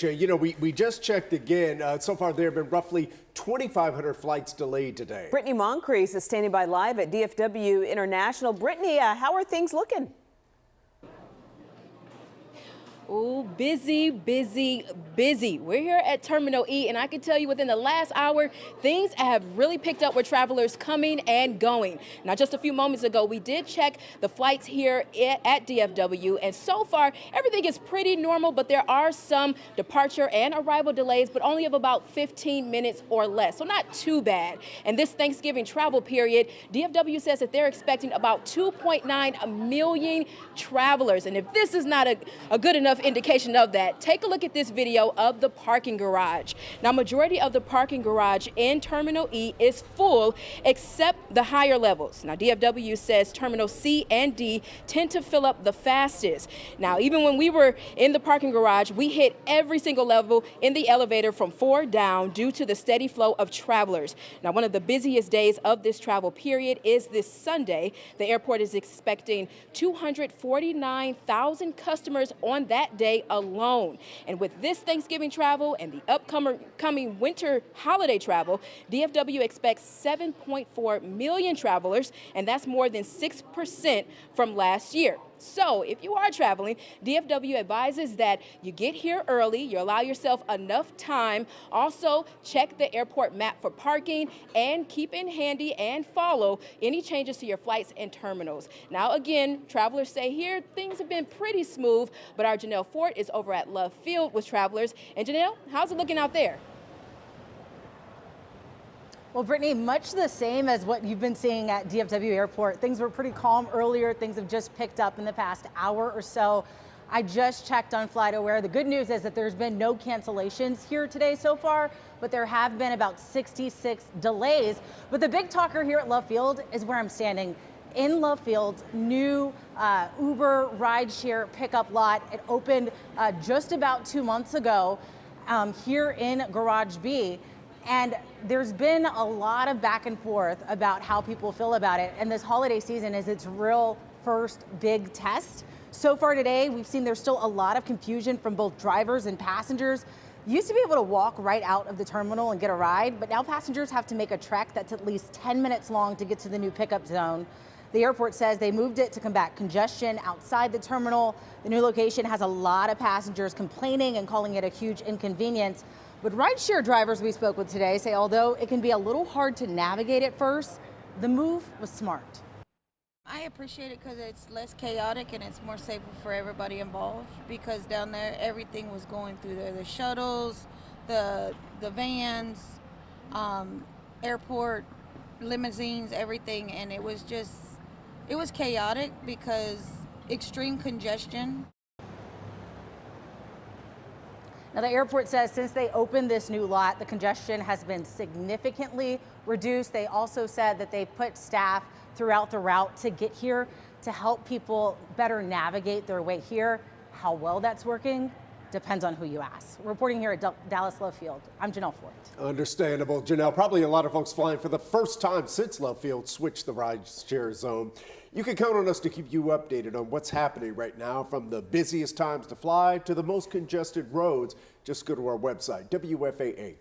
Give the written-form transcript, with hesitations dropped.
You know, we just checked again. So far, there have been roughly 2,500 flights delayed today. Brittany Moncrief is standing by live at DFW International. Brittany, how are things looking? Oh, busy, busy, busy. We're here at Terminal E, and I can tell you within the last hour, things have really picked up with travelers coming and going. Now, just a few moments ago, we did check the flights here at DFW, and so far, everything is pretty normal, but there are some departure and arrival delays, but only of about 15 minutes or less, so not too bad. And this Thanksgiving travel period, DFW says that they're expecting about 2.9 million travelers, and if this is not a good enough indication of that, take a look at this video of the parking garage. Now, majority of the parking garage in Terminal E is full except the higher levels. Now, DFW says Terminal C and D tend to fill up the fastest. Now, even when we were in the parking garage, we hit every single level in the elevator from 4 down due to the steady flow of travelers. Now, one of the busiest days of this travel period is this Sunday. The airport is expecting 249,000 customers on that day alone. And with this Thanksgiving travel and the upcoming winter holiday travel, DFW expects 7.4 million travelers, and that's more than 6% from last year. So if you are traveling, DFW advises that you get here early, you allow yourself enough time. Also, check the airport map for parking and keep in handy and follow any changes to your flights and terminals. Now, again, travelers say here things have been pretty smooth, but our Janelle Ford is over at Love Field with travelers. And Janelle, how's it looking out there? Well, Brittany, much the same as what you've been seeing at DFW Airport. Things were pretty calm earlier. Things have just picked up in the past hour or so. I just checked on FlightAware. The good news is that there's been no cancellations here today so far, but there have been about 66 delays. But the big talker here at Love Field is where I'm standing. In Love Field, new Uber rideshare pickup lot. It opened just about 2 months ago here in Garage B. And there's been a lot of back and forth about how people feel about it. And this holiday season is its real first big test. So far today, we've seen there's still a lot of confusion from both drivers and passengers. You used to be able to walk right out of the terminal and get a ride, but now passengers have to make a trek that's at least 10 minutes long to get to the new pickup zone. The airport says they moved it to combat congestion outside the terminal. The new location has a lot of passengers complaining and calling it a huge inconvenience. But rideshare drivers we spoke with today say although it can be a little hard to navigate at first, the move was smart. I appreciate it because it's less chaotic and it's more safer for everybody involved, because down there everything was going through there. The shuttles, the vans, airport, limousines, everything, and it was chaotic because extreme congestion. Now, the airport says since they opened this new lot, the congestion has been significantly reduced. They also said that they put staff throughout the route to get here to help people better navigate their way here. How well that's working depends on who you ask. Reporting here at Dallas Love Field, I'm Janelle Ford. Understandable, Janelle. Probably a lot of folks flying for the first time since Love Field switched the rideshare zone. You can count on us to keep you updated on what's happening right now, from the busiest times to fly to the most congested roads. Just go to our website, WFAA.